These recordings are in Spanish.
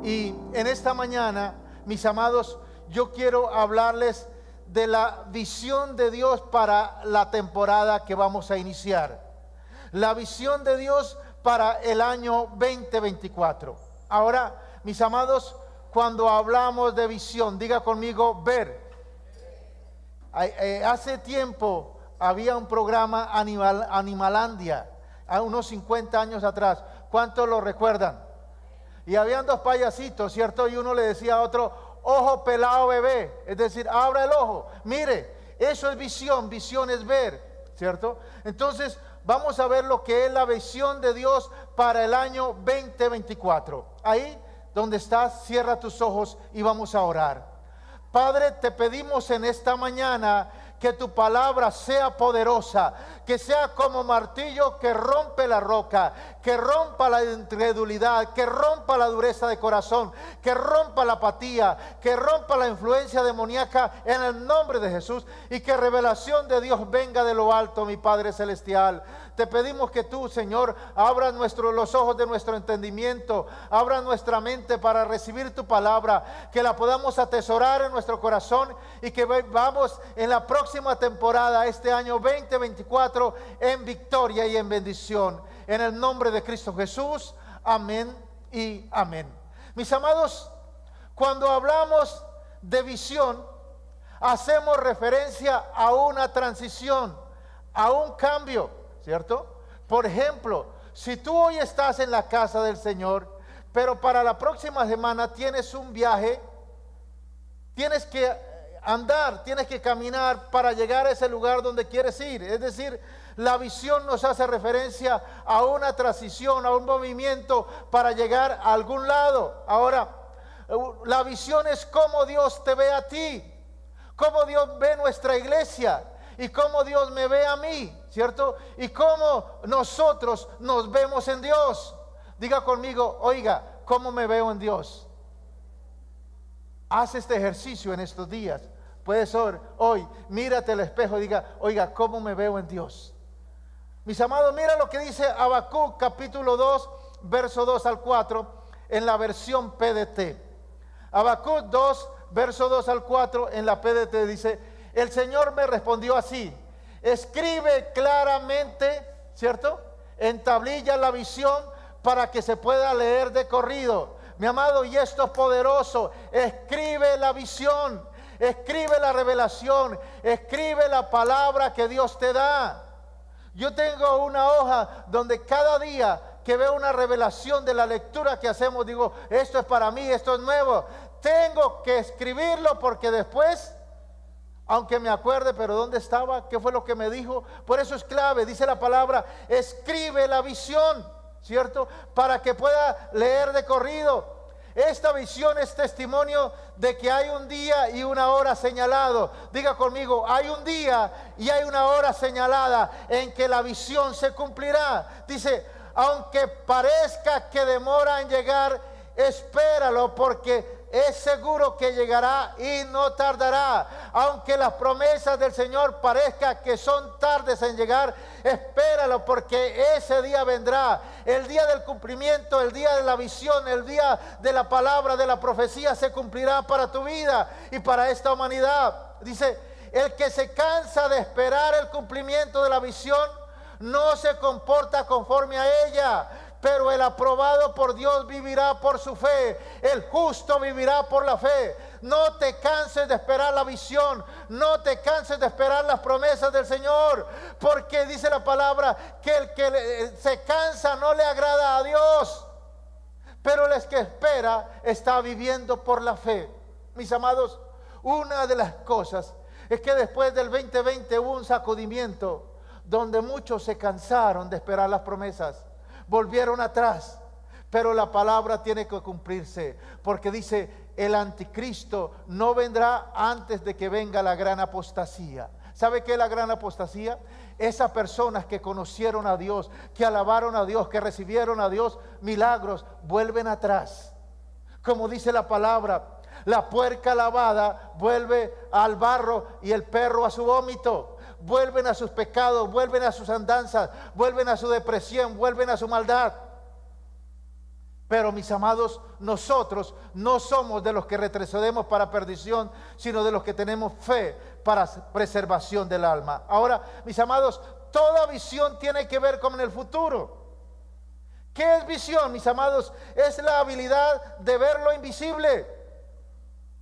Y en esta mañana, mis amados, yo quiero hablarles de la visión de Dios para la temporada que vamos a iniciar. La visión de Dios para el año 2024. Ahora, mis amados, cuando hablamos de visión, diga conmigo, ver. Hace tiempo había un programa Animalandia, a unos 50 años atrás. ¿Cuántos lo recuerdan? Y habían dos payasitos, ¿cierto? Y uno le decía a otro, ojo pelado bebé, es decir, abra el ojo. Mire, eso es visión, visión es ver, ¿cierto? Entonces, vamos a ver lo que es la visión de Dios para el año 2024. Ahí donde estás, cierra tus ojos y vamos a orar. Padre, te pedimos en esta mañana que tu palabra sea poderosa, que sea como martillo que rompe la roca, que rompa la incredulidad, que rompa la dureza de corazón, que rompa la apatía, que rompa la influencia demoníaca en el nombre de Jesús, y que revelación de Dios venga de lo alto, mi Padre celestial. Te pedimos que tú, Señor, abras los ojos de nuestro entendimiento, abra nuestra mente para recibir tu palabra, que la podamos atesorar en nuestro corazón y que vamos en la próxima temporada, este año 2024, en victoria y en bendición. En el nombre de Cristo Jesús, amén y amén. Mis amados, cuando hablamos de visión, hacemos referencia a una transición, a un cambio, ¿cierto? Por ejemplo, si tú hoy estás en la casa del Señor, pero para la próxima semana tienes un viaje, tienes que andar, tienes que caminar para llegar a ese lugar donde quieres ir. Es decir, la visión nos hace referencia a una transición, a un movimiento para llegar a algún lado. Ahora, la visión es cómo Dios te ve a ti, cómo Dios ve nuestra iglesia y cómo Dios me ve a mí, ¿cierto? Y cómo nosotros nos vemos en Dios. Diga conmigo, oiga, ¿cómo me veo en Dios? Haz este ejercicio en estos días. Puedes hoy, mírate al espejo y diga, oiga, ¿cómo me veo en Dios? Mis amados, mira lo que dice Habacuc capítulo 2, verso 2 al 4, en la versión PDT. Habacuc 2, verso 2 al 4, en la PDT dice, el Señor me respondió así, escribe claramente, ¿cierto? En tablilla la visión para que se pueda leer de corrido. Mi amado, y esto es poderoso, escribe la visión, escribe la revelación, escribe la palabra que Dios te da. Yo tengo una hoja donde cada día que veo una revelación de la lectura que hacemos, digo, esto es para mí, esto es nuevo. Tengo que escribirlo porque después, aunque me acuerde, pero ¿dónde estaba? ¿Qué fue lo que me dijo? Por eso es clave, dice la palabra, escribe la visión, ¿cierto? Para que pueda leer de corrido. Esta visión es testimonio de que hay un día y una hora señalado. Diga conmigo, hay un día y hay una hora señalada en que la visión se cumplirá. Dice, aunque parezca que demora en llegar, espéralo porque es seguro que llegará y no tardará. Aunque las promesas del Señor parezca que son tardes en llegar, espéralo porque ese día vendrá. El día del cumplimiento, el día de la visión, el día de la palabra, de la profecía se cumplirá para tu vida y para esta humanidad. Dice, el que se cansa de esperar el cumplimiento de la visión no se comporta conforme a ella. Pero el aprobado por Dios vivirá por su fe. El justo vivirá por la fe. No te canses de esperar la visión. No te canses de esperar las promesas del Señor. Porque dice la palabra que el que se cansa no le agrada a Dios. Pero el que espera está viviendo por la fe. Mis amados, una de las cosas es que después del 2020 hubo un sacudimiento donde muchos se cansaron de esperar las promesas. Volvieron atrás, pero la palabra tiene que cumplirse, porque dice, el anticristo no vendrá antes de que venga la gran apostasía. ¿Sabe qué es la gran apostasía? Esas personas que conocieron a Dios, que alabaron a Dios, que recibieron a Dios, milagros, vuelven atrás. Como dice la palabra, la puerca lavada vuelve al barro y el perro a su vómito. Vuelven a sus pecados, vuelven a sus andanzas, vuelven a su depresión, vuelven a su maldad. Pero mis amados, nosotros no somos de los que retrocedemos para perdición, sino de los que tenemos fe para preservación del alma. Ahora, mis amados, toda visión tiene que ver con el futuro. ¿Qué es visión, mis amados? Es la habilidad de ver lo invisible.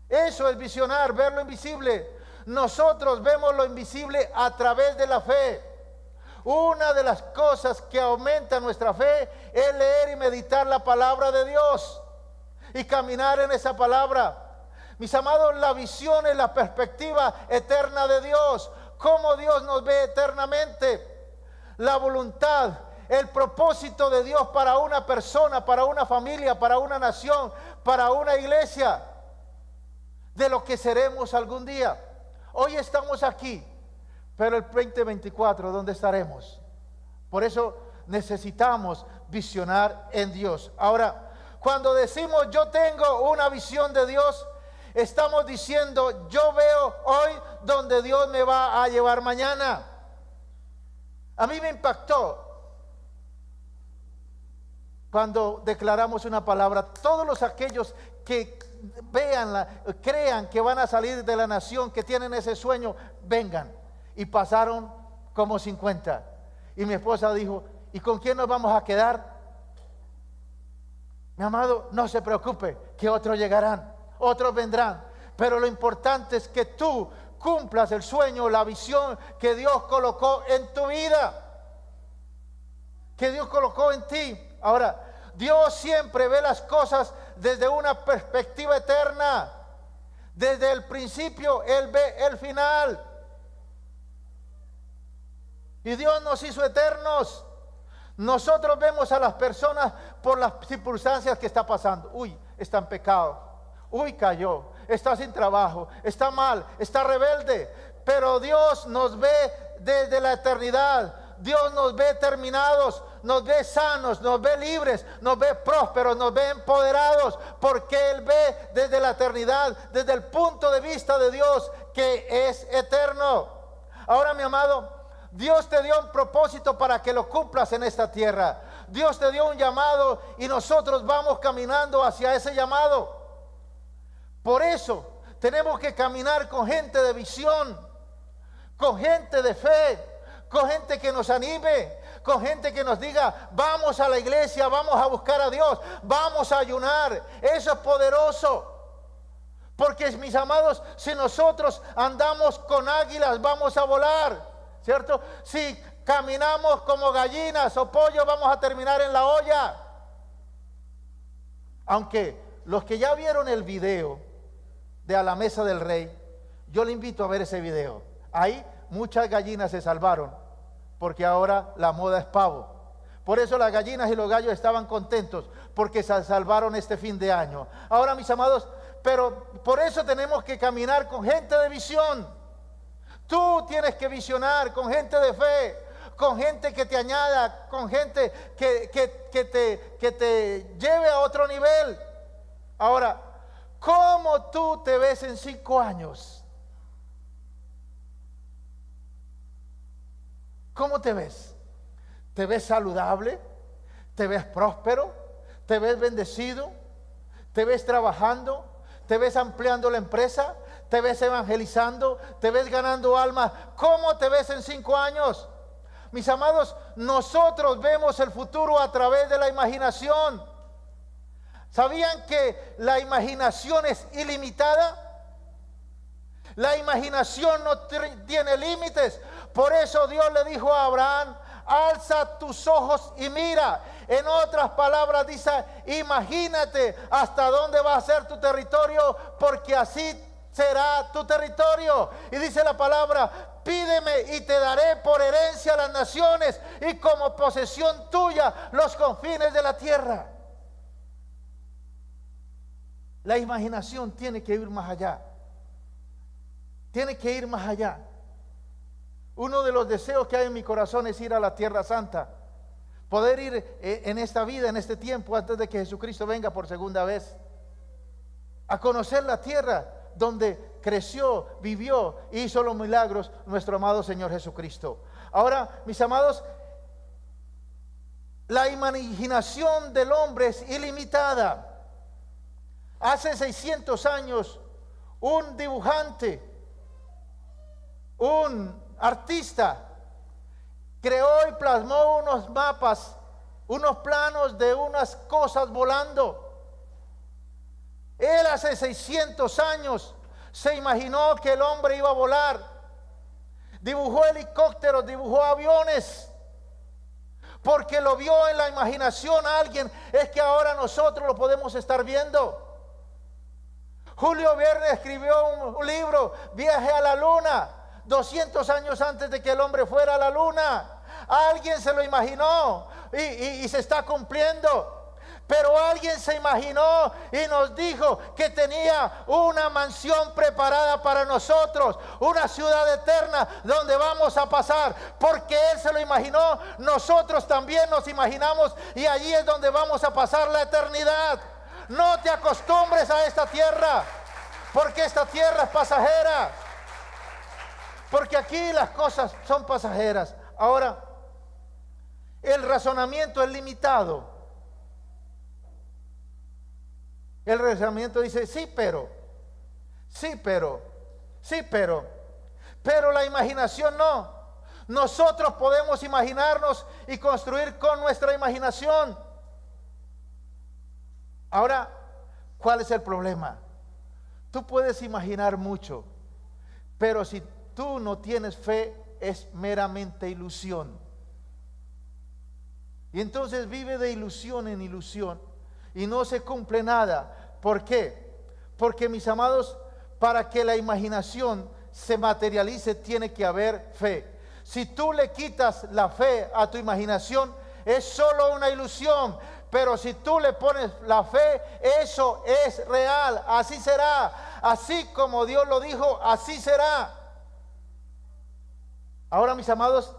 Eso es visionar, ver lo invisible. Nosotros vemos lo invisible a través de la fe. Una de las cosas que aumenta nuestra fe es leer y meditar la palabra de Dios y caminar en esa palabra. Mis amados, la visión es la perspectiva eterna de Dios, cómo Dios nos ve eternamente, la voluntad, el propósito de Dios para una persona, para una familia, para una nación, para una iglesia, de lo que seremos algún día. Hoy estamos aquí, pero el 2024, ¿dónde estaremos? Por eso necesitamos visionar en Dios. Ahora, cuando decimos yo tengo una visión de Dios, estamos diciendo yo veo hoy donde Dios me va a llevar mañana. A mí me impactó cuando declaramos una palabra. Todos aquellos que crean que van a salir de la nación, que tienen ese sueño, vengan. Y pasaron como 50. Y mi esposa dijo, ¿y con quién nos vamos a quedar? Mi amado, no se preocupe, que otros llegarán, otros vendrán. Pero lo importante es que tú cumplas el sueño, la visión que Dios colocó en tu vida, que Dios colocó en ti. Ahora, Dios siempre ve las cosas desde una perspectiva eterna. Desde el principio Él ve el final. Y Dios nos hizo eternos. Nosotros vemos a las personas por las circunstancias que está pasando. Uy, está en pecado. Uy, cayó. Está sin trabajo. Está mal. Está rebelde. Pero Dios nos ve desde la eternidad. Dios nos ve terminados. Nos ve sanos. Nos ve libres. Nos ve prósperos. Nos ve empoderados. Porque Él ve desde la eternidad. Desde el punto de vista de Dios, que es eterno. Ahora, mi amado, Dios te dio un propósito para que lo cumplas en esta tierra. Dios te dio un llamado y nosotros vamos caminando hacia ese llamado. Por eso tenemos que caminar con gente de visión, con gente de fe, con gente que nos anime, con gente que nos diga, vamos a la iglesia, vamos a buscar a Dios, vamos a ayunar. Eso es poderoso. Porque, mis amados, si nosotros andamos con águilas, vamos a volar. ¿Cierto? Si caminamos como gallinas o pollos, vamos a terminar en la olla. Aunque los que ya vieron el video de A la Mesa del Rey, yo le invito a ver ese video. Ahí muchas gallinas se salvaron, porque ahora la moda es pavo. Por eso las gallinas y los gallos estaban contentos, porque se salvaron este fin de año. Ahora, mis amados, pero por eso tenemos que caminar con gente de visión. Tú tienes que visionar con gente de fe, con gente que te añada, con gente que te lleve a otro nivel. Ahora, ¿cómo tú te ves en 5 años? ¿Cómo te ves? ¿Te ves saludable? ¿Te ves próspero? ¿Te ves bendecido? ¿Te ves trabajando? ¿Te ves ampliando la empresa? ¿Te ves evangelizando? ¿Te ves ganando almas? ¿Cómo te ves en 5 años? Mis amados, nosotros vemos el futuro a través de la imaginación. ¿Sabían que la imaginación es ilimitada? La imaginación no tiene límites. Por eso Dios le dijo a Abraham, alza tus ojos y mira. En otras palabras dice, imagínate hasta dónde va a ser tu territorio, porque así será tu territorio. Y dice la palabra, pídeme y te daré por herencia las naciones y como posesión tuya los confines de la tierra. La imaginación tiene que ir más allá. Tiene que ir más allá. Uno de los deseos que hay en mi corazón es ir a la Tierra Santa. Poder ir en esta vida, en este tiempo, antes de que Jesucristo venga por segunda vez. A conocer la tierra donde creció, vivió y hizo los milagros nuestro amado Señor Jesucristo. Ahora, mis amados, La imaginación del hombre es ilimitada. Hace 600 años, un dibujante, un artista, creó y plasmó unos mapas, unos planos de unas cosas volando. Él hace 600 años se imaginó que el hombre iba a volar. Dibujó helicópteros, dibujó aviones, porque lo vio en la imaginación alguien. Es que ahora nosotros lo podemos estar viendo. Julio Verne escribió un libro, Viaje a la Luna, 200 años antes de que el hombre fuera a la luna. Alguien se lo imaginó y se está cumpliendo. Pero alguien se imaginó y nos dijo que tenía una mansión preparada para nosotros, una ciudad eterna donde vamos a pasar. Porque Él se lo imaginó, nosotros también nos imaginamos, y allí es donde vamos a pasar la eternidad. No te acostumbres a esta tierra, porque esta tierra es pasajera. Porque aquí las cosas son pasajeras. Ahora, el razonamiento es limitado. El razonamiento dice, pero la imaginación no. Nosotros podemos imaginarnos y construir con nuestra imaginación. Ahora, ¿cuál es el problema? Tú puedes imaginar mucho, pero si tú no tienes fe, es meramente ilusión. Y entonces vive de ilusión en ilusión y no se cumple nada. ¿Por qué? Porque, mis amados, para que la imaginación se materialice tiene que haber fe. Si tú le quitas la fe a tu imaginación, es solo una ilusión. Pero si tú le pones la fe, eso es real. Así será. Así como Dios lo dijo, así será. Ahora, mis amados,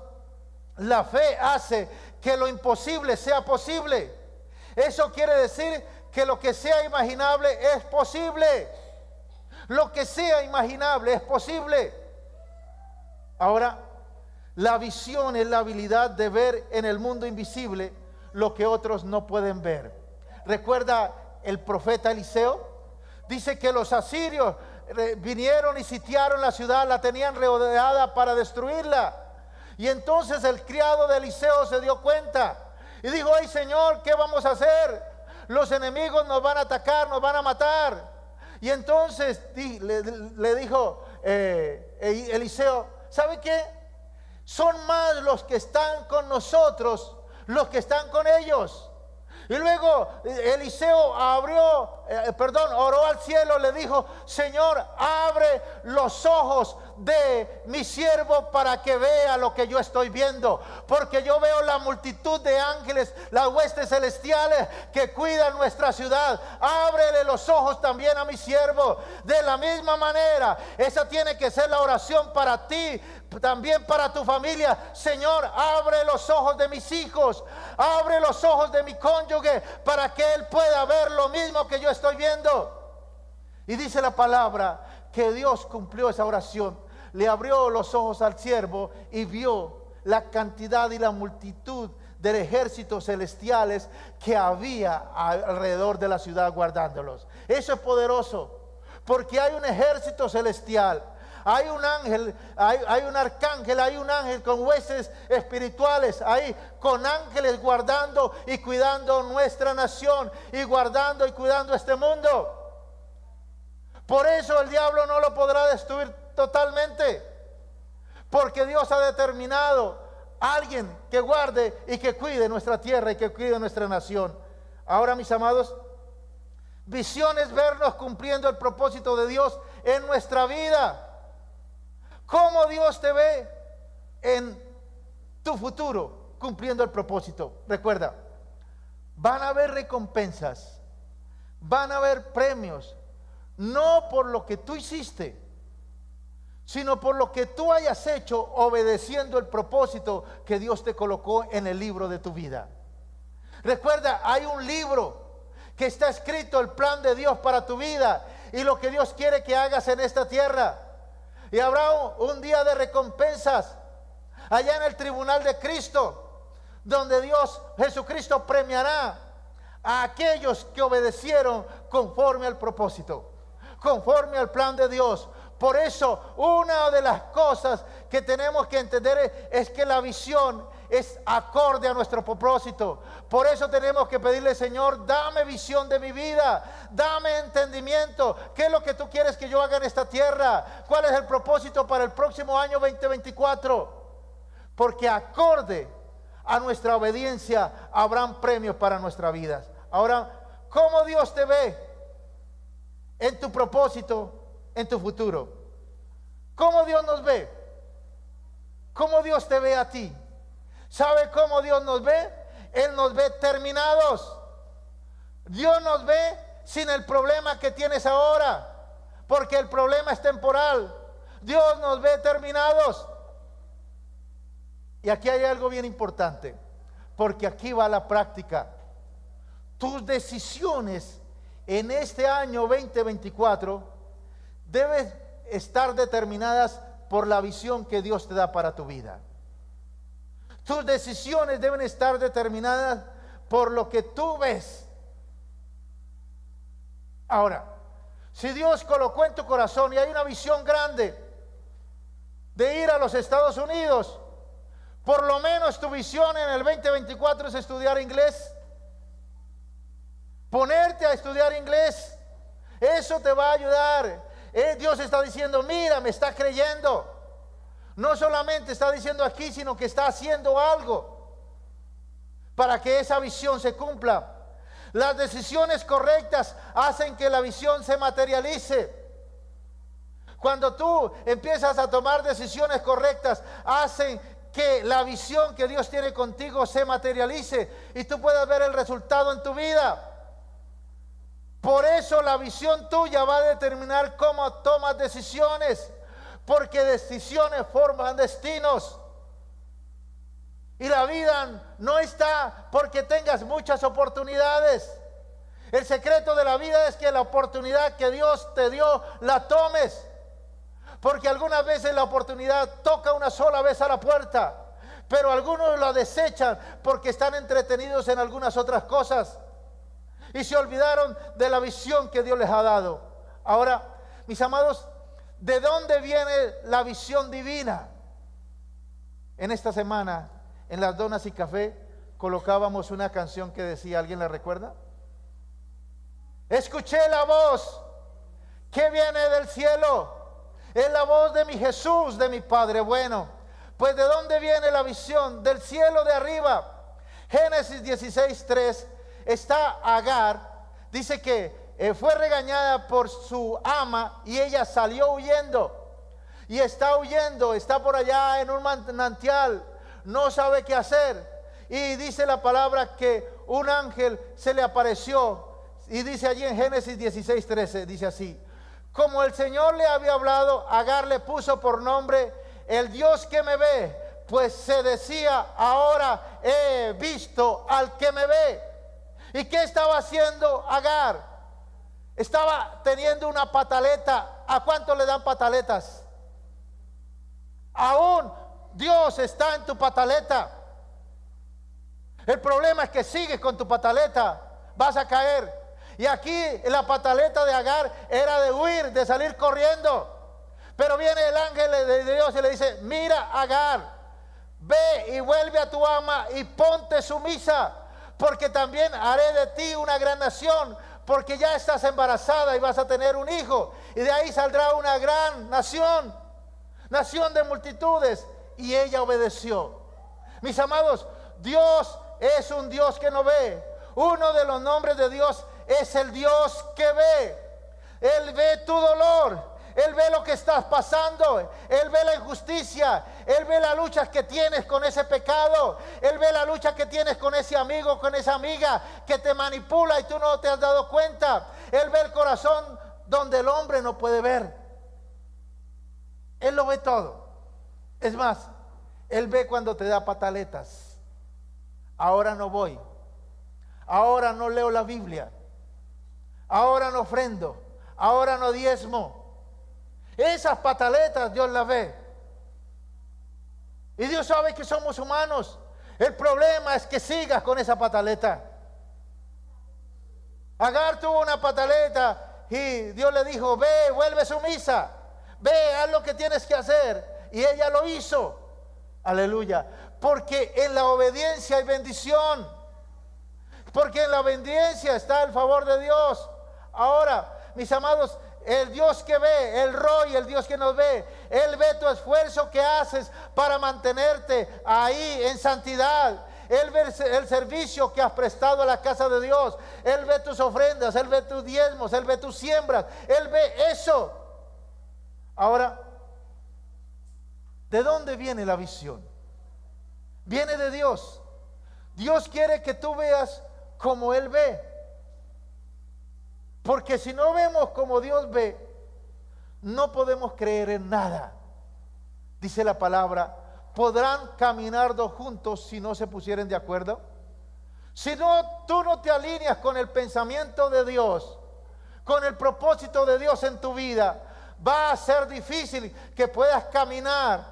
la fe hace que lo imposible sea posible. Eso quiere decir que lo que sea imaginable es posible. Lo que sea imaginable es posible. Ahora, la visión es la habilidad de ver en el mundo invisible lo que otros no pueden ver. ¿Recuerda el profeta Eliseo? Dice que los asirios vinieron y sitiaron la ciudad, la tenían rodeada para destruirla. Y entonces el criado de Eliseo se dio cuenta y dijo: ay, Señor, ¿qué vamos a hacer? Los enemigos nos van a atacar, nos van a matar. Y entonces le dijo Eliseo: ¿sabe qué? Son más los que están con nosotros, los que están con ellos. Y luego Eliseo oró al cielo, le dijo: Señor, abre los ojos de mi siervo para que vea lo que yo estoy viendo, porque yo veo la multitud de ángeles, las huestes celestiales que cuidan nuestra ciudad. Ábrele los ojos también a mi siervo. De la misma manera, esa tiene que ser la oración para ti, también para tu familia. Señor, abre los ojos de mis hijos, abre los ojos de mi cónyuge, para que él pueda ver lo mismo que yo estoy viendo. Y dice la palabra que Dios cumplió esa oración. Le abrió los ojos al siervo y vio la cantidad y la multitud de ejércitos celestiales que había alrededor de la ciudad guardándolos. Eso es poderoso, porque hay un ejército celestial. Hay un ángel, hay un arcángel, hay un ángel con huestes espirituales, ahí con ángeles guardando y cuidando nuestra nación, y guardando y cuidando este mundo. Por eso el diablo no lo podrá destruir totalmente, porque Dios ha determinado a alguien que guarde y que cuide nuestra tierra y que cuide nuestra nación. Ahora, mis amados, visión es vernos cumpliendo el propósito de Dios en nuestra vida. ¿Cómo Dios te ve en tu futuro cumpliendo el propósito? Recuerda, van a haber recompensas, van a haber premios, no por lo que tú hiciste, sino por lo que tú hayas hecho obedeciendo el propósito que Dios te colocó en el libro de tu vida. Recuerda, hay un libro que está escrito, el plan de Dios para tu vida y lo que Dios quiere que hagas en esta tierra. Y habrá un día de recompensas allá en el tribunal de Cristo, donde Dios Jesucristo premiará a aquellos que obedecieron conforme al propósito, conforme al plan de Dios. Por eso, una de las cosas que tenemos que entender es que la visión es acorde a nuestro propósito. Por eso tenemos que pedirle: Señor, dame visión de mi vida, dame entendimiento. ¿Qué es lo que tú quieres que yo haga en esta tierra? ¿Cuál es el propósito para el próximo año 2024? Porque acorde a nuestra obediencia habrán premios para nuestras vidas. Ahora, ¿cómo Dios te ve en tu propósito, en tu futuro? ¿Cómo Dios nos ve? ¿Cómo Dios te ve a ti? ¿Sabe cómo Dios nos ve? Él nos ve terminados. Dios nos ve sin el problema que tienes ahora, porque el problema es temporal. Dios nos ve terminados. Y aquí hay algo bien importante, porque aquí va la práctica. Tus decisiones en este año 2024 deben estar determinadas por la visión que Dios te da para tu vida. Tus decisiones deben estar determinadas por lo que tú ves. Ahora, si Dios colocó en tu corazón y hay una visión grande de ir a los Estados Unidos, por lo menos tu visión en el 2024 es estudiar inglés. Ponerte a estudiar inglés. Eso te va a ayudar. Dios está diciendo: mira, me está creyendo. No solamente está diciendo aquí, sino que está haciendo algo para que esa visión se cumpla. Las decisiones correctas hacen que la visión se materialice. Cuando tú empiezas a tomar decisiones correctas, hacen que la visión que Dios tiene contigo se materialice y tú puedas ver el resultado en tu vida. Por eso la visión tuya va a determinar cómo tomas decisiones, porque decisiones forman destinos. Y la vida no está porque tengas muchas oportunidades. El secreto de la vida es que la oportunidad que Dios te dio la tomes. Porque algunas veces la oportunidad toca una sola vez a la puerta, pero algunos la desechan porque están entretenidos en algunas otras cosas y se olvidaron de la visión que Dios les ha dado. Ahora, mis amados, ¿de dónde viene la visión divina? En esta semana, en las donas y café, colocábamos una canción que decía, ¿alguien la recuerda? Escuché la voz que viene del cielo. Es la voz de mi Jesús, de mi Padre bueno. Pues ¿de dónde viene la visión? Del cielo de arriba. Génesis 16:3 está Agar. Dice que fue regañada por su ama y ella salió huyendo. Y está huyendo, está por allá en un manantial. No sabe qué hacer. Y dice la palabra que un ángel se le apareció. Y dice allí en Génesis 16:13, dice así: como el Señor le había hablado, Agar le puso por nombre el Dios que me ve, pues se decía, ahora he visto al que me ve. ¿Y qué estaba haciendo Agar? Estaba teniendo una pataleta. ¿A cuánto le dan pataletas? Aún Dios está en tu pataleta. El problema es que sigues con tu pataleta, vas a caer. Y aquí la pataleta de Agar era de huir, de salir corriendo. Pero viene el ángel de Dios y le dice: mira, Agar, ve y vuelve a tu ama y ponte sumisa, porque también haré de ti una gran nación, porque ya estás embarazada y vas a tener un hijo, y de ahí saldrá una gran nación, nación de multitudes. Y ella obedeció. Mis amados, Dios es un Dios que no ve. Uno de los nombres de Dios es el Dios que ve. Él ve tu dolor, Él ve lo que estás pasando, Él ve la injusticia, Él ve la lucha que tienes con ese pecado, Él ve la lucha que tienes con ese amigo, con esa amiga que te manipula y tú no te has dado cuenta. Él ve el corazón donde el hombre no puede ver. Él lo ve todo. Es más, Él ve cuando te da pataletas. Ahora no voy, ahora no leo la Biblia, ahora no ofrendo, ahora no diezmo. Esas pataletas Dios las ve. Y Dios sabe que somos humanos. El problema es que sigas con esa pataleta. Agar tuvo una pataleta y Dios le dijo, ve, vuelve sumisa, ve, haz lo que tienes que hacer. Y ella lo hizo. Aleluya. Porque en la obediencia hay bendición. Porque en la obediencia está el favor de Dios. Ahora, mis amados, el Dios que ve, el Roy, el Dios que nos ve, Él ve tu esfuerzo que haces para mantenerte ahí en santidad. Él ve el servicio que has prestado a la casa de Dios. Él ve tus ofrendas, Él ve tus diezmos, Él ve tus siembras. Él ve eso. Ahora, ¿de dónde viene la visión? Viene de Dios. Dios quiere que tú veas como Él ve. Porque si no vemos como Dios ve, no podemos creer en nada. Dice la palabra, ¿podrán caminar dos juntos si no se pusieren de acuerdo? Si no, tú no te alineas con el pensamiento de Dios, con el propósito de Dios en tu vida, va a ser difícil que puedas caminar.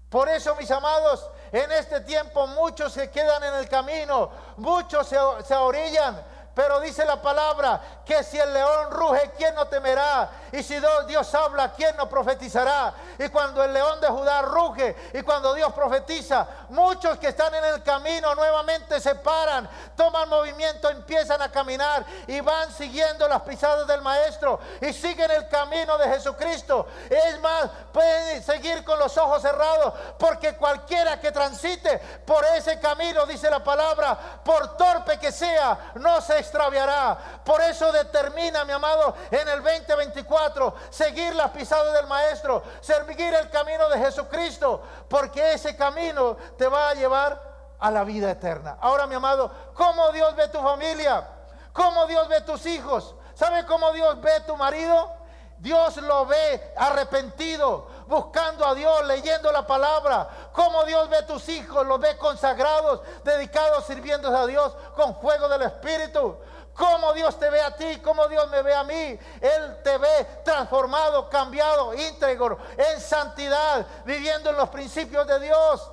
Por eso, mis amados, en este tiempo muchos se quedan en el camino, muchos se orillan. Pero dice la palabra que si el león ruge, ¿quién no temerá? Y si Dios habla, ¿quién no profetizará? Y cuando el león de Judá ruge y cuando Dios profetiza, muchos que están en el camino nuevamente se paran, toman movimiento, empiezan a caminar y van siguiendo las pisadas del Maestro y siguen el camino de Jesucristo. Es más, pueden seguir con los ojos cerrados, porque cualquiera que transite por ese camino, dice la palabra, por torpe que sea, no se extraviará. Por eso determina, mi amado, en el 2024 seguir las pisadas del Maestro, seguir el camino de Jesucristo, porque ese camino te va a llevar a la vida eterna. Ahora, mi amado, ¿cómo Dios ve tu familia? ¿Cómo Dios ve tus hijos? ¿Sabe cómo Dios ve tu marido? Dios lo ve arrepentido, buscando a Dios, leyendo la palabra. Como Dios ve a tus hijos, los ve consagrados, dedicados, sirviendo a Dios con fuego del Espíritu. Como Dios te ve a ti, como Dios me ve a mí. Él te ve transformado, cambiado, íntegro, en santidad, viviendo en los principios de Dios.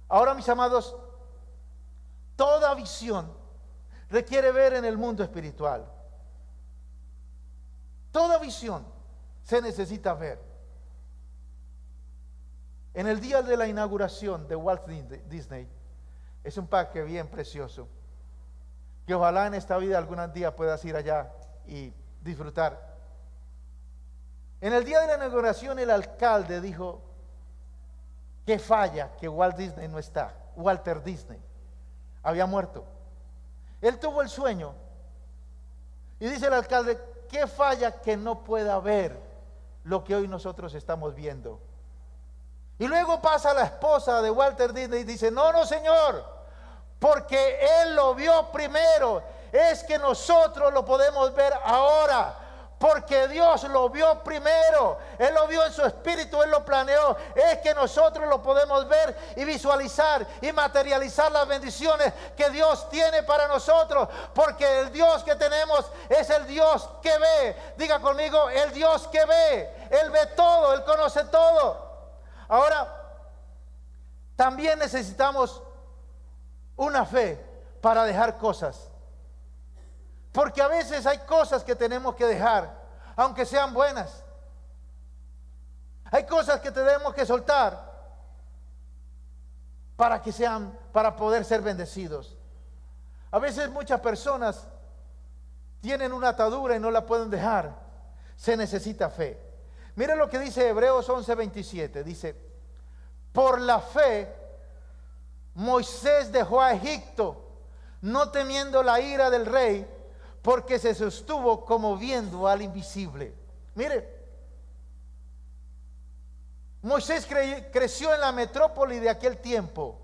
Ahora, mis amados, toda visión requiere ver en el mundo espiritual. Toda visión se necesita ver. En el día de la inauguración de Walt Disney, es un parque bien precioso, que ojalá en esta vida algún día puedas ir allá y disfrutar. En el día de la inauguración el alcalde dijo que falla que Walt Disney no está. Walter Disney había muerto. Él tuvo el sueño y dice el alcalde, ¿qué falla que no pueda ver lo que hoy nosotros estamos viendo? Y luego pasa la esposa de Walter Disney y dice, no, señor, porque él lo vio primero. Es que nosotros lo podemos ver ahora, porque Dios lo vio primero. Él lo vio en su espíritu, Él lo planeó. Es que nosotros lo podemos ver y visualizar y materializar las bendiciones que Dios tiene para nosotros, porque el Dios que tenemos es el Dios que ve. Diga conmigo, el Dios que ve. Él ve todo, Él conoce todo. Ahora, también necesitamos una fe para dejar cosas, porque a veces hay cosas que tenemos que dejar, aunque sean buenas. Hay cosas que tenemos que soltar para poder ser bendecidos. A veces muchas personas tienen una atadura y no la pueden dejar. Se necesita fe. Mire lo que dice Hebreos 11:27. Dice, por la fe Moisés dejó a Egipto, no temiendo la ira del rey, porque se sostuvo como viendo al invisible. Mire, Moisés creció en la metrópoli de aquel tiempo.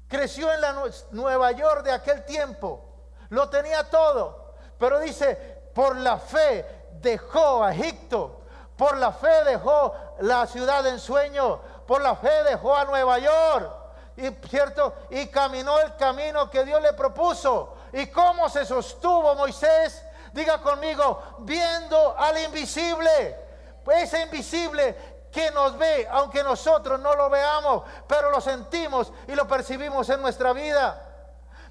Creció en la Nueva York de aquel tiempo. Lo tenía todo. Pero dice, por la fe dejó a Egipto. Por la fe dejó la ciudad de ensueño. Por la fe dejó a Nueva York. ¿Cierto? Y caminó el camino que Dios le propuso. ¿Y cómo se sostuvo Moisés? Diga conmigo, viendo al invisible. Ese invisible que nos ve, aunque nosotros no lo veamos, pero lo sentimos y lo percibimos en nuestra vida.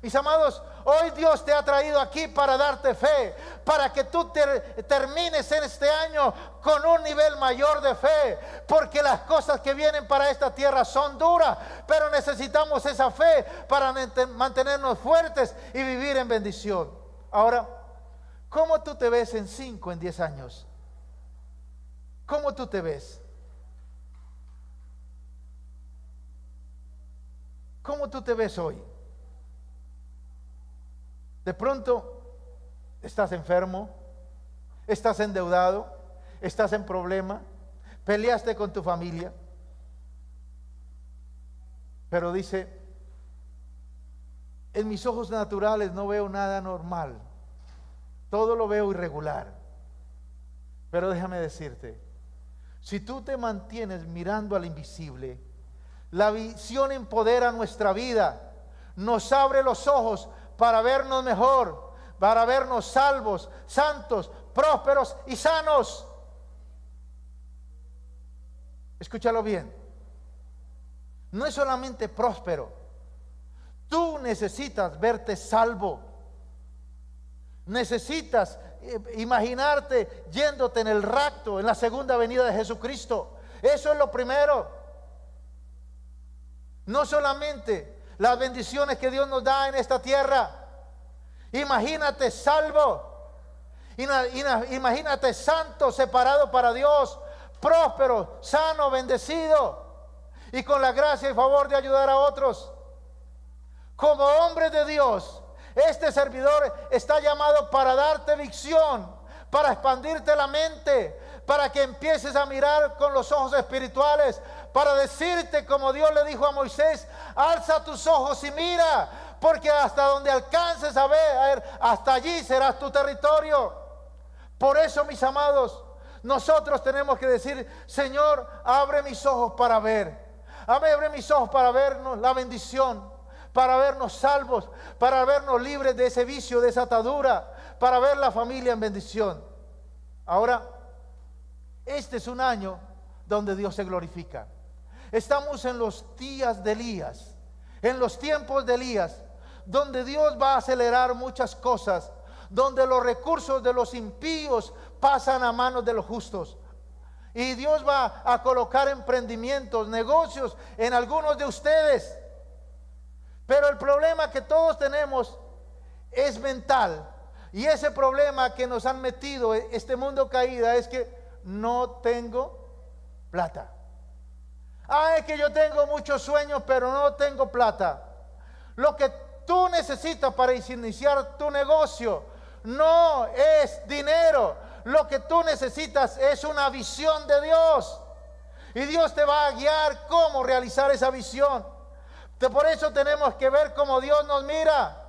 Mis amados, hoy Dios te ha traído aquí para darte fe, para que tú termines en este año con un nivel mayor de fe, porque las cosas que vienen para esta tierra son duras, pero necesitamos esa fe para mantenernos fuertes y vivir en bendición. Ahora, ¿cómo tú te ves en 5, en 10 años? ¿Cómo tú te ves? ¿Cómo tú te ves hoy? De pronto estás enfermo, estás endeudado, estás en problema, peleaste con tu familia, pero dice, en mis ojos naturales no veo nada normal, todo lo veo irregular. Pero déjame decirte, si tú te mantienes mirando al invisible, la visión empodera nuestra vida, nos abre los ojos para vernos mejor, para vernos salvos, santos, prósperos y sanos. Escúchalo bien. No es solamente próspero. Tú necesitas verte salvo. Necesitas imaginarte yéndote en el rapto, en la segunda venida de Jesucristo. Eso es lo primero. No solamente las bendiciones que Dios nos da en esta tierra. Imagínate salvo. Imagínate santo, separado para Dios, próspero, sano, bendecido y con la gracia y favor de ayudar a otros. Como hombre de Dios, este servidor está llamado para darte visión, para expandirte la mente, para que empieces a mirar con los ojos espirituales, para decirte como Dios le dijo a Moisés, alza tus ojos y mira, porque hasta donde alcances a ver, hasta allí serás tu territorio. Por eso, mis amados, nosotros tenemos que decir, Señor, abre mis ojos para ver, abre mis ojos para vernos la bendición, para vernos salvos, para vernos libres de ese vicio, de esa atadura, para ver la familia en bendición. Ahora, este es un año donde Dios se glorifica. Estamos en los días de Elías, en los tiempos de Elías, donde Dios va a acelerar muchas cosas, donde los recursos de los impíos pasan a manos de los justos. Y Dios va a colocar emprendimientos, negocios en algunos de ustedes. Pero el problema que todos tenemos es mental. Y ese problema que nos han metido este mundo caído es que no tengo plata. Es que yo tengo muchos sueños, pero no tengo plata. Lo que tú necesitas para iniciar tu negocio no es dinero. Lo que tú necesitas es una visión de Dios. Y Dios te va a guiar cómo realizar esa visión. Por eso tenemos que ver cómo Dios nos mira.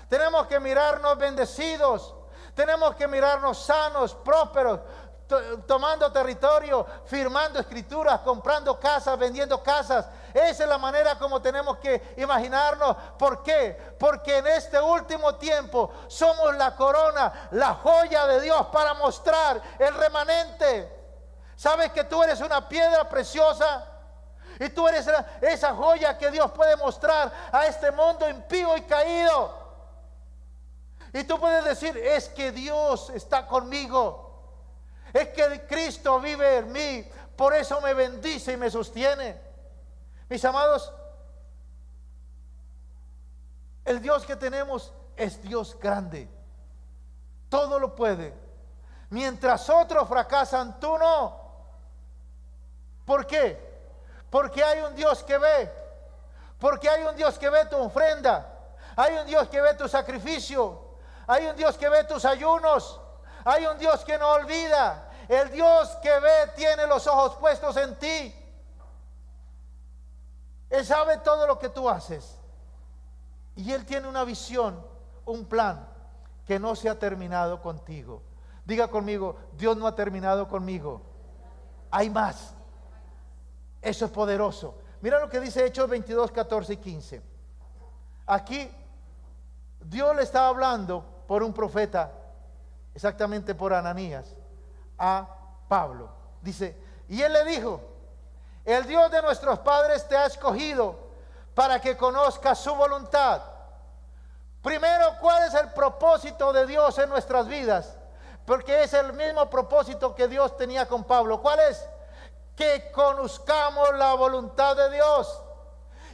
Tenemos que mirarnos bendecidos. Tenemos que mirarnos sanos, prósperos, tomando territorio, firmando escrituras, comprando casas, vendiendo casas. Esa es la manera como tenemos que imaginarnos. ¿Por qué? Porque en este último tiempo somos la corona, la joya de Dios para mostrar el remanente. ¿Sabes que tú eres una piedra preciosa? Y tú eres esa joya que Dios puede mostrar a este mundo impío y caído. Y tú puedes decir, es que Dios está conmigo. Es que Cristo vive en mí. Por eso me bendice y me sostiene. Mis amados, el Dios que tenemos es Dios grande. Todo lo puede. Mientras otros fracasan, tú no. ¿Por qué? Porque hay un Dios que ve. Porque hay un Dios que ve tu ofrenda. Hay un Dios que ve tu sacrificio. Hay un Dios que ve tus ayunos. Hay un Dios que no olvida. El Dios que ve tiene los ojos puestos en ti. Él sabe todo lo que tú haces. Y Él tiene una visión, un plan que no se ha terminado contigo. Diga conmigo, Dios no ha terminado conmigo. Hay más. Eso es poderoso. Mira lo que dice Hechos 22, 14 y 15. Aquí Dios le estaba hablando por un profeta, exactamente por Ananías, a Pablo. Dice, y él le dijo, El Dios de nuestros padres te ha escogido para que conozcas su voluntad. Primero, ¿cuál es el propósito de Dios en nuestras vidas? Porque es el mismo propósito que Dios tenía con Pablo. ¿Cuál es? Que conozcamos la voluntad de Dios.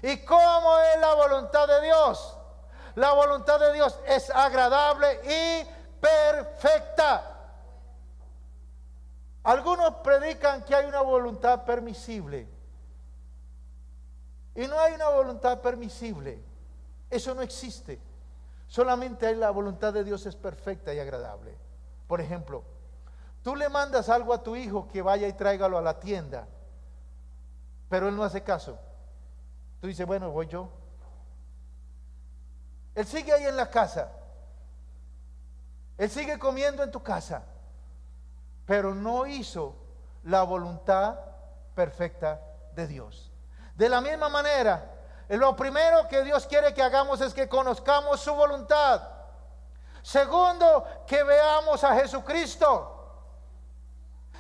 ¿Y cómo es la voluntad de Dios? La voluntad de Dios es agradable y perfecta. Algunos predican que hay una voluntad permisible. Y no hay una voluntad permisible. Eso no existe. Solamente la voluntad de Dios es perfecta y agradable. Por ejemplo, tú le mandas algo a tu hijo que vaya y tráigalo a la tienda, pero él no hace caso. Tú dices, bueno, voy yo. Él sigue ahí en la casa. Él sigue comiendo en tu casa, pero no hizo la voluntad perfecta de Dios. De la misma manera, lo primero que Dios quiere que hagamos es que conozcamos su voluntad. Segundo, que veamos a Jesucristo,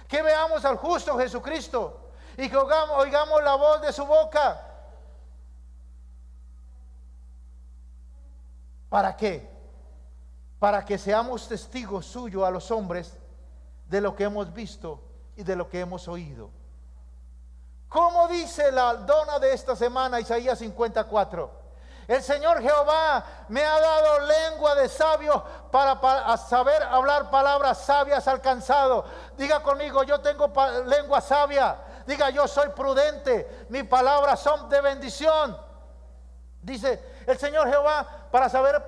que veamos al justo Jesucristo y que oigamos la voz de su boca. ¿Para qué? Para que seamos testigos suyos a los hombres de lo que hemos visto y de lo que hemos oído. ¿Cómo dice la dona de esta semana, Isaías 54? El Señor Jehová me ha dado lengua de sabios para saber hablar palabras sabias al cansado. Diga conmigo, yo tengo lengua sabia. Diga, yo soy prudente. Mis palabras son de bendición. Dice el Señor Jehová para saber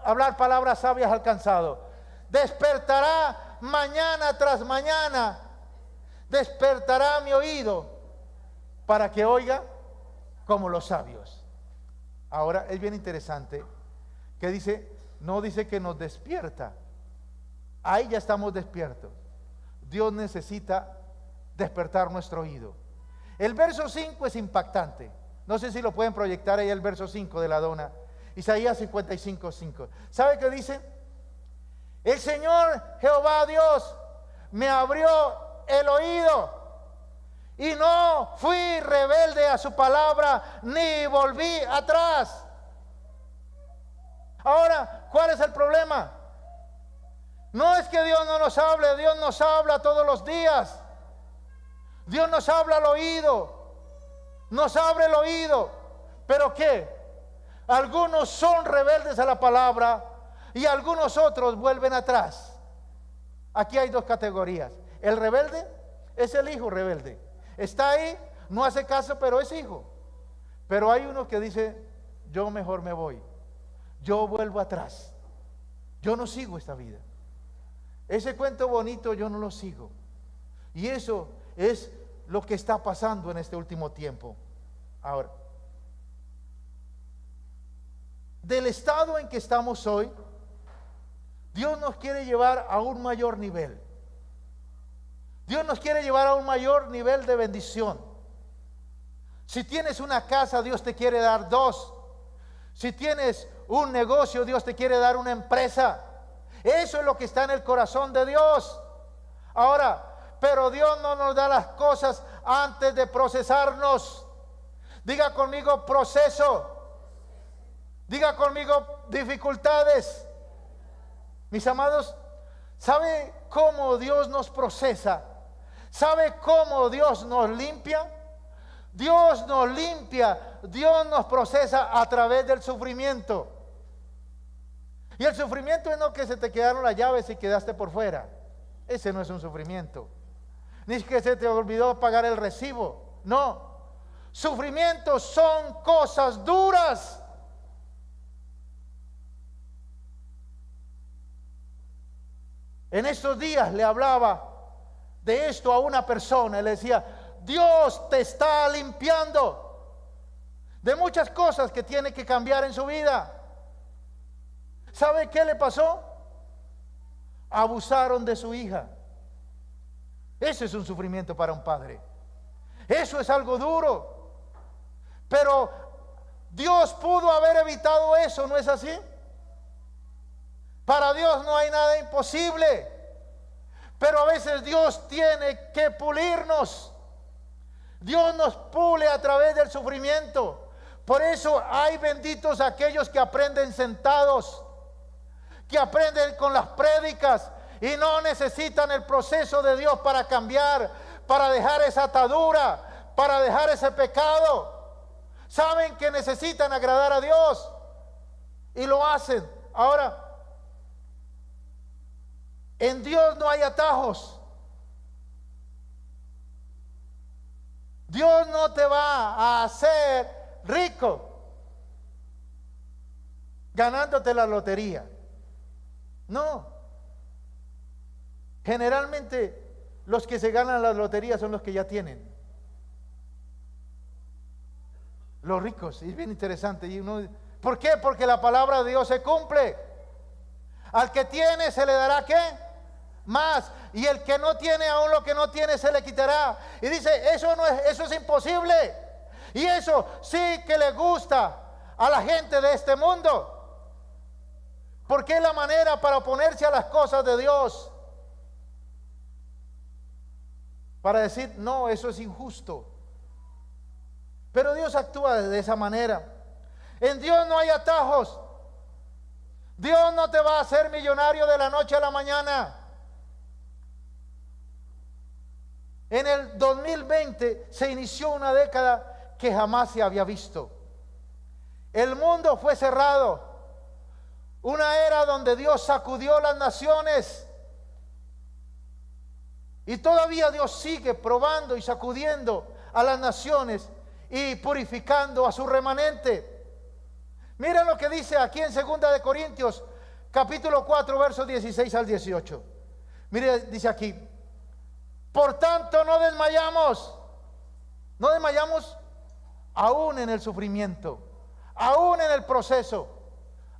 hablar palabras sabias al cansado. Despertará mañana tras mañana. Despertará mi oído para que oiga como los sabios. Ahora es bien interesante que dice, no dice que nos despierta. Ahí ya estamos despiertos. Dios necesita despertar nuestro oído. El verso 5 es impactante. No sé si lo pueden proyectar ahí, el verso 5 de la dona. Isaías 55, 5. ¿Sabe qué dice? El Señor Jehová Dios me abrió el oído y no fui rebelde a su palabra, ni volví atrás. Ahora, ¿cuál es el problema? No es que Dios no nos hable, Dios nos habla todos los días. Dios nos habla al oído, nos abre el oído. ¿Pero qué? Algunos son rebeldes a la palabra y algunos otros vuelven atrás. Aquí hay dos categorías. El rebelde es el hijo rebelde. Está ahí, no hace caso, pero es hijo. Pero hay uno que dice, yo mejor me voy, yo vuelvo atrás, yo no sigo esta vida. Ese cuento bonito yo no lo sigo. Y eso es lo que está pasando en este último tiempo. Ahora, del estado en que estamos hoy, Dios nos quiere llevar a un mayor nivel. Dios nos quiere llevar a un mayor nivel de bendición. Si tienes una casa, Dios te quiere dar dos. Si tienes un negocio, Dios te quiere dar una empresa. Eso es lo que está en el corazón de Dios. Ahora, pero Dios no nos da las cosas antes de procesarnos. Diga conmigo proceso. Diga conmigo dificultades. Mis amados, ¿sabe cómo Dios nos procesa? ¿Sabe cómo Dios nos limpia? Dios nos limpia, Dios nos procesa a través del sufrimiento. Y el sufrimiento es no que se te quedaron las llaves y quedaste por fuera. Ese no es un sufrimiento. Ni es que se te olvidó pagar el recibo. No. Sufrimientos son cosas duras. En estos días le hablaba de esto a una persona y le decía, Dios te está limpiando de muchas cosas que tiene que cambiar en su vida. ¿Sabe qué le pasó? Abusaron de su hija. Ese es un sufrimiento para un padre. Eso es algo duro. Pero Dios pudo haber evitado eso, ¿no es así? Para Dios no hay nada imposible. Pero a veces Dios tiene que pulirnos. Dios nos pule a través del sufrimiento. Por eso hay benditos aquellos que aprenden sentados, que aprenden con las prédicas y no necesitan el proceso de Dios para cambiar, para dejar esa atadura, para dejar ese pecado. Saben que necesitan agradar a Dios y lo hacen. Ahora, en Dios no hay atajos. Dios no te va a hacer rico ganándote la lotería. No. Generalmente los que se ganan la lotería son los que ya tienen. Los ricos. Es bien interesante. ¿Por qué? Porque la palabra de Dios se cumple. Al que tiene se le dará ¿qué? Más. Y el que no tiene, aún lo que no tiene se le quitará. Y dice, eso es imposible. Y eso sí que le gusta a la gente de este mundo. Porque es la manera para oponerse a las cosas de Dios. Para decir, no, eso es injusto. Pero Dios actúa de esa manera. En Dios no hay atajos. Dios no te va a hacer millonario de la noche a la mañana. En el 2020 se inició una década que jamás se había visto. El mundo fue cerrado. Una era donde Dios sacudió las naciones. Y todavía Dios sigue probando y sacudiendo a las naciones y purificando a su remanente. Miren lo que dice aquí en 2 de Corintios, capítulo 4, versos 16 al 18. Mire, dice aquí, por tanto no desmayamos aún en el sufrimiento, aún en el proceso,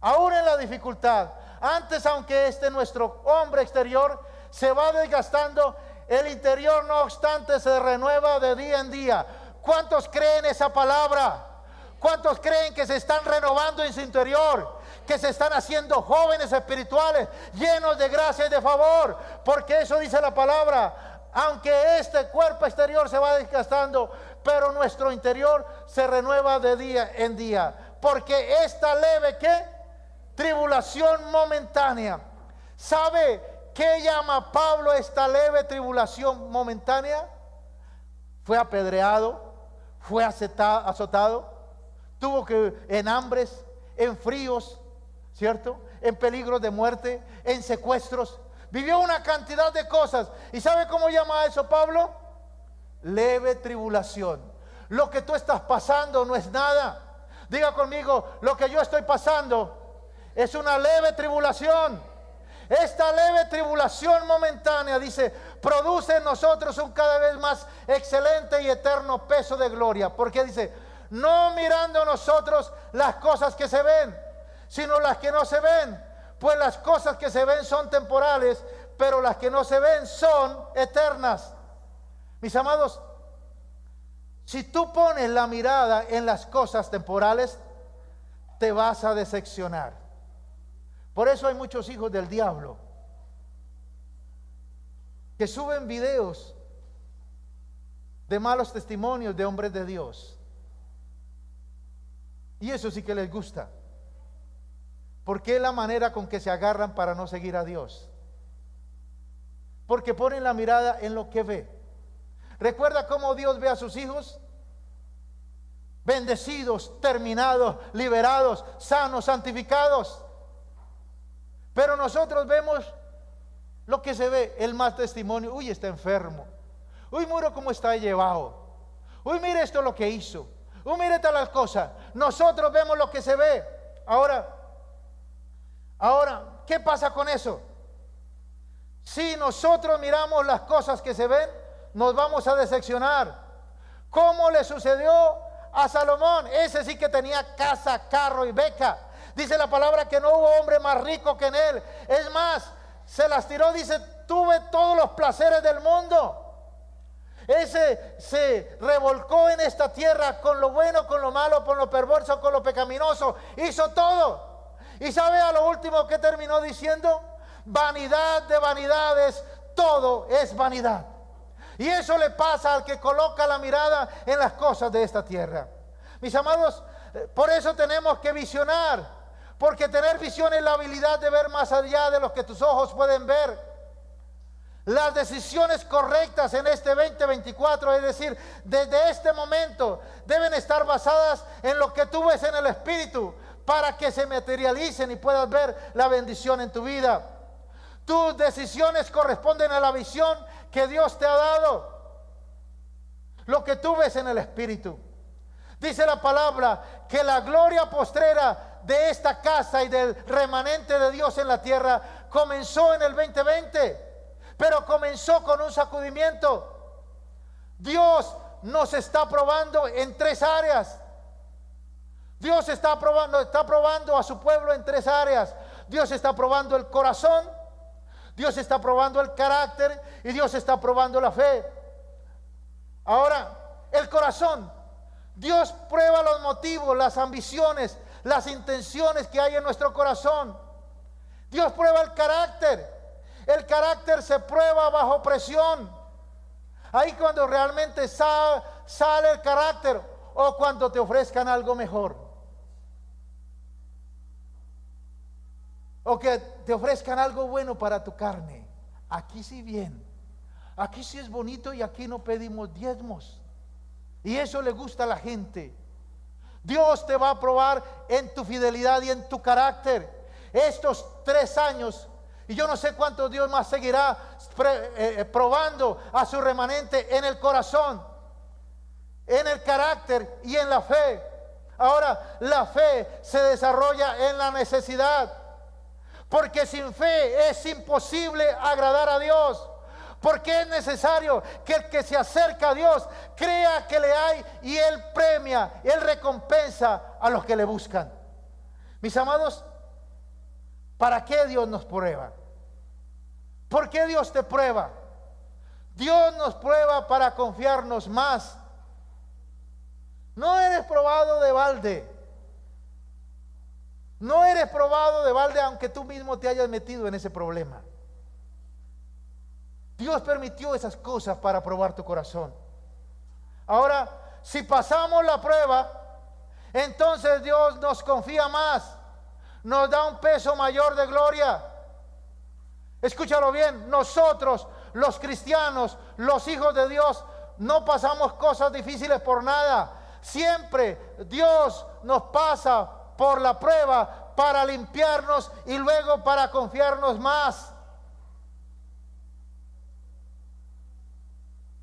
aún en la dificultad. Antes, aunque nuestro hombre exterior se va desgastando, el interior no obstante se renueva de día en día. ¿Cuántos creen esa palabra? ¿Cuántos creen que se están renovando en su interior? Que se están haciendo jóvenes espirituales, llenos de gracia y de favor. Porque eso dice la palabra. Aunque este cuerpo exterior se va desgastando, pero nuestro interior se renueva de día en día. Porque esta leve, ¿qué? Tribulación momentánea. ¿Sabe qué llama Pablo esta leve tribulación momentánea? Fue apedreado, fue azotado, tuvo que en hambres, en fríos, ¿cierto? En peligros de muerte, en secuestros. Vivió una cantidad de cosas. ¿Y sabe cómo llama eso Pablo? Leve tribulación. Lo que tú estás pasando no es nada. Diga conmigo, lo que yo estoy pasando es una leve tribulación. Esta leve tribulación momentánea, dice, produce en nosotros un cada vez más excelente y eterno peso de gloria. Porque dice, no mirando nosotros las cosas que se ven, sino las que no se ven. Pues las cosas que se ven son temporales, pero las que no se ven son eternas. Mis amados, si tú pones la mirada en las cosas temporales, te vas a decepcionar. Por eso hay muchos hijos del diablo que suben videos de malos testimonios de hombres de Dios. Y eso sí que les gusta. Porque es la manera con que se agarran para no seguir a Dios. Porque ponen la mirada en lo que ve. ¿Recuerda cómo Dios ve a sus hijos? Bendecidos, terminados, liberados, sanos, santificados. Pero nosotros vemos lo que se ve, el mal testimonio. Uy, está enfermo. Uy, mira cómo está llevado. Uy, mire esto lo que hizo. Uy, mire tal cosa. Nosotros vemos lo que se ve. Ahora, ¿qué pasa con eso? Si nosotros miramos las cosas que se ven, nos vamos a decepcionar. ¿Cómo le sucedió a Salomón? Ese sí que tenía casa, carro y beca. Dice la palabra que no hubo hombre más rico que en él. Es más, se las tiró, dice, tuve todos los placeres del mundo. Ese se revolcó en esta tierra con lo bueno, con lo malo, con lo perverso, con lo pecaminoso. Hizo todo. ¿Y sabe a lo último que terminó diciendo? Vanidad de vanidades, todo es vanidad. Y eso le pasa al que coloca la mirada en las cosas de esta tierra. Mis amados, por eso tenemos que visionar, porque tener visión es la habilidad de ver más allá de lo que tus ojos pueden ver. Las decisiones correctas en este 2024, es decir, desde este momento, deben estar basadas en lo que tú ves en el Espíritu, para que se materialicen y puedas ver la bendición en tu vida. Tus decisiones corresponden a la visión que Dios te ha dado, lo que tú ves en el Espíritu. Dice la palabra que la gloria postrera de esta casa y del remanente de Dios en la tierra comenzó en el 2020. Pero comenzó con un sacudimiento. Dios nos está probando en tres áreas. Dios está probando a su pueblo en tres áreas. Dios está probando el corazón, Dios está probando el carácter y Dios está probando la fe. Ahora, el corazón. Dios prueba los motivos, las ambiciones, las intenciones que hay en nuestro corazón. Dios prueba el carácter. El carácter se prueba bajo presión. Ahí cuando realmente sale el carácter, o cuando te ofrezcan algo mejor, o que te ofrezcan algo bueno para tu carne. Aquí sí bien, aquí sí es bonito y aquí no pedimos diezmos, y eso le gusta a la gente. Dios te va a probar en tu fidelidad y en tu carácter estos 3 años. Y yo no sé cuánto Dios más seguirá probando a su remanente en el corazón, en el carácter y en la fe. Ahora, la fe se desarrolla en la necesidad, porque sin fe es imposible agradar a Dios. Porque es necesario que el que se acerca a Dios crea que le hay, y Él premia, Él recompensa a los que le buscan. Mis amados, ¿para qué Dios nos prueba? ¿Por qué Dios te prueba? Dios nos prueba para confiarnos más. No eres probado de balde. No eres probado de balde aunque tú mismo te hayas metido en ese problema. Dios permitió esas cosas para probar tu corazón. Ahora, si pasamos la prueba, entonces Dios nos confía más. Nos da un peso mayor de gloria. Escúchalo bien, nosotros, los cristianos, los hijos de Dios, no pasamos cosas difíciles por nada. Siempre Dios nos pasa por la prueba para limpiarnos y luego para confiarnos más.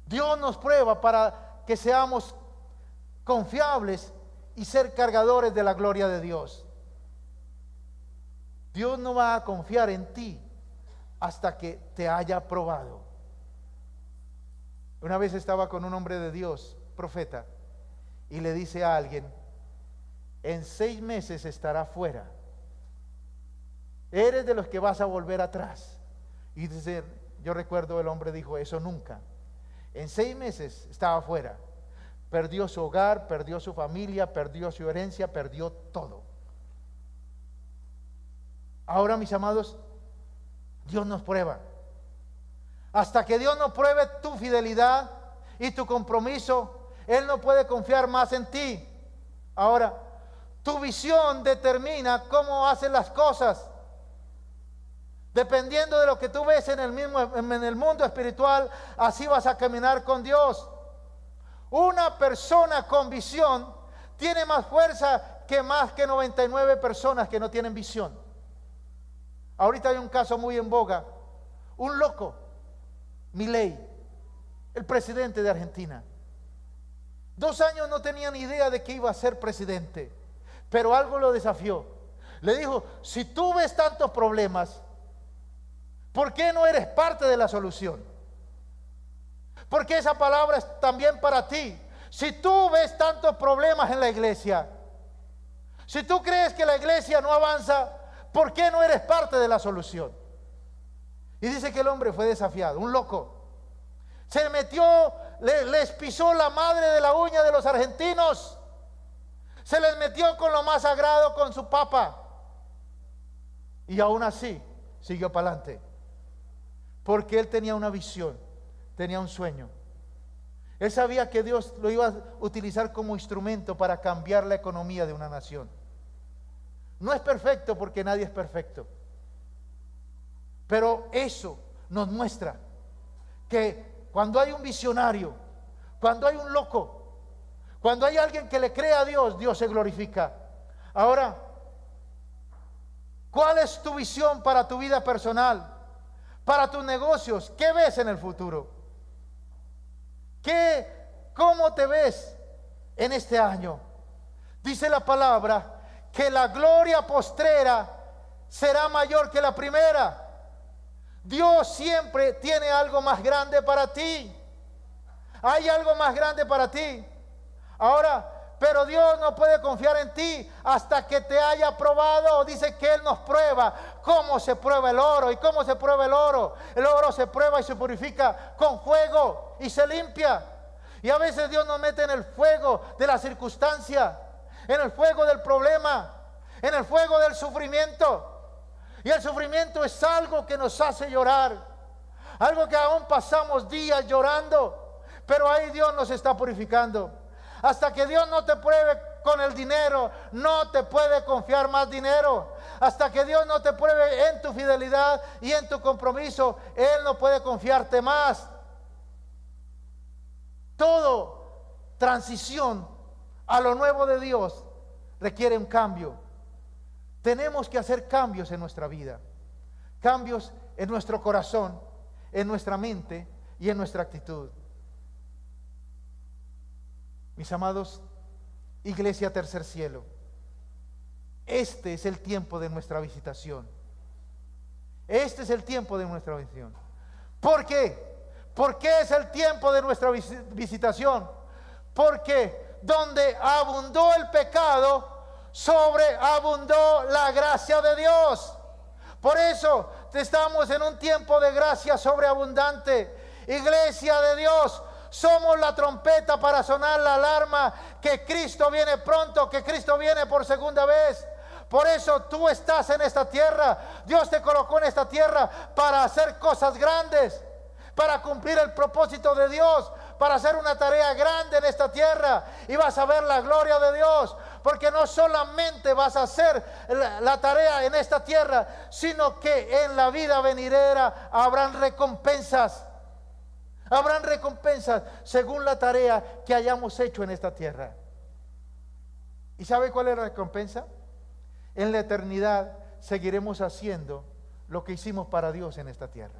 Dios nos prueba para que seamos confiables y ser cargadores de la gloria de Dios. Dios no va a confiar en ti hasta que te haya probado. Una vez estaba con un hombre de Dios, profeta, y le dice a alguien: en 6 meses estará fuera. Eres de los que vas a volver atrás. Y dice, yo recuerdo, el hombre dijo: eso nunca. En 6 meses estaba fuera. Perdió su hogar, perdió su familia, perdió su herencia, perdió todo. Ahora, mis amados, Dios nos prueba. Hasta que Dios no pruebe tu fidelidad y tu compromiso, Él no puede confiar más en ti. Ahora, tu visión determina cómo haces las cosas. Dependiendo de lo que tú ves en el mundo espiritual, así vas a caminar con Dios. Una persona con visión tiene más fuerza que más que 99 personas que no tienen visión. Ahorita hay un caso muy en boga. Un loco, Milei, el presidente de Argentina. 2 años no tenía ni idea de que iba a ser presidente, pero algo lo desafió. Le dijo: si tú ves tantos problemas, ¿por qué no eres parte de la solución? Porque esa palabra es también para ti. Si tú ves tantos problemas en la iglesia, si tú crees que la iglesia no avanza, ¿por qué no eres parte de la solución? Y dice que el hombre fue desafiado, un loco. Se metió, les pisó la madre de la uña de los argentinos. Se les metió con lo más sagrado, con su papa. Y aún así, siguió para adelante. Porque él tenía una visión, tenía un sueño. Él sabía que Dios lo iba a utilizar como instrumento para cambiar la economía de una nación. No es perfecto porque nadie es perfecto. Pero eso nos muestra que cuando hay un visionario, cuando hay un loco, cuando hay alguien que le cree a Dios, Dios se glorifica. Ahora, ¿cuál es tu visión para tu vida personal? Para tus negocios, ¿qué ves en el futuro? ¿Cómo te ves en este año? Dice la palabra que la gloria postrera será mayor que la primera. Dios siempre tiene algo más grande para ti. Hay algo más grande para ti. Ahora, pero Dios no puede confiar en ti hasta que te haya probado. Dice que Él nos prueba. ¿Cómo se prueba el oro? ¿Y cómo se prueba el oro? El oro se prueba y se purifica con fuego y se limpia. Y a veces Dios nos mete en el fuego de la circunstancia, en el fuego del problema, en el fuego del sufrimiento. Y el sufrimiento es algo que nos hace llorar, algo que aún pasamos días llorando, pero ahí Dios nos está purificando. Hasta que Dios no te pruebe con el dinero, no te puede confiar más dinero. Hasta que Dios no te pruebe en tu fidelidad y en tu compromiso, Él no puede confiarte más. Todo transición a lo nuevo de Dios requiere un cambio. Tenemos que hacer cambios en nuestra vida, cambios en nuestro corazón, en nuestra mente y en nuestra actitud. Mis amados, Iglesia Tercer Cielo, este es el tiempo de nuestra visitación. Este es el tiempo de nuestra visitación. ¿Por qué? ¿Por qué es el tiempo de nuestra visitación? Porque donde abundó el pecado, sobreabundó la gracia de Dios. Por eso estamos en un tiempo de gracia sobreabundante. Iglesia de Dios, somos la trompeta para sonar la alarma que Cristo viene pronto, que Cristo viene por segunda vez. Por eso tú estás en esta tierra. Dios te colocó en esta tierra para hacer cosas grandes, para cumplir el propósito de Dios, para hacer una tarea grande en esta tierra. Y vas a ver la gloria de Dios, porque no solamente vas a hacer la tarea en esta tierra, sino que en la vida venidera habrán recompensas. Habrán recompensas según la tarea que hayamos hecho en esta tierra. ¿Y sabe cuál es la recompensa? En la eternidad seguiremos haciendo lo que hicimos para Dios en esta tierra.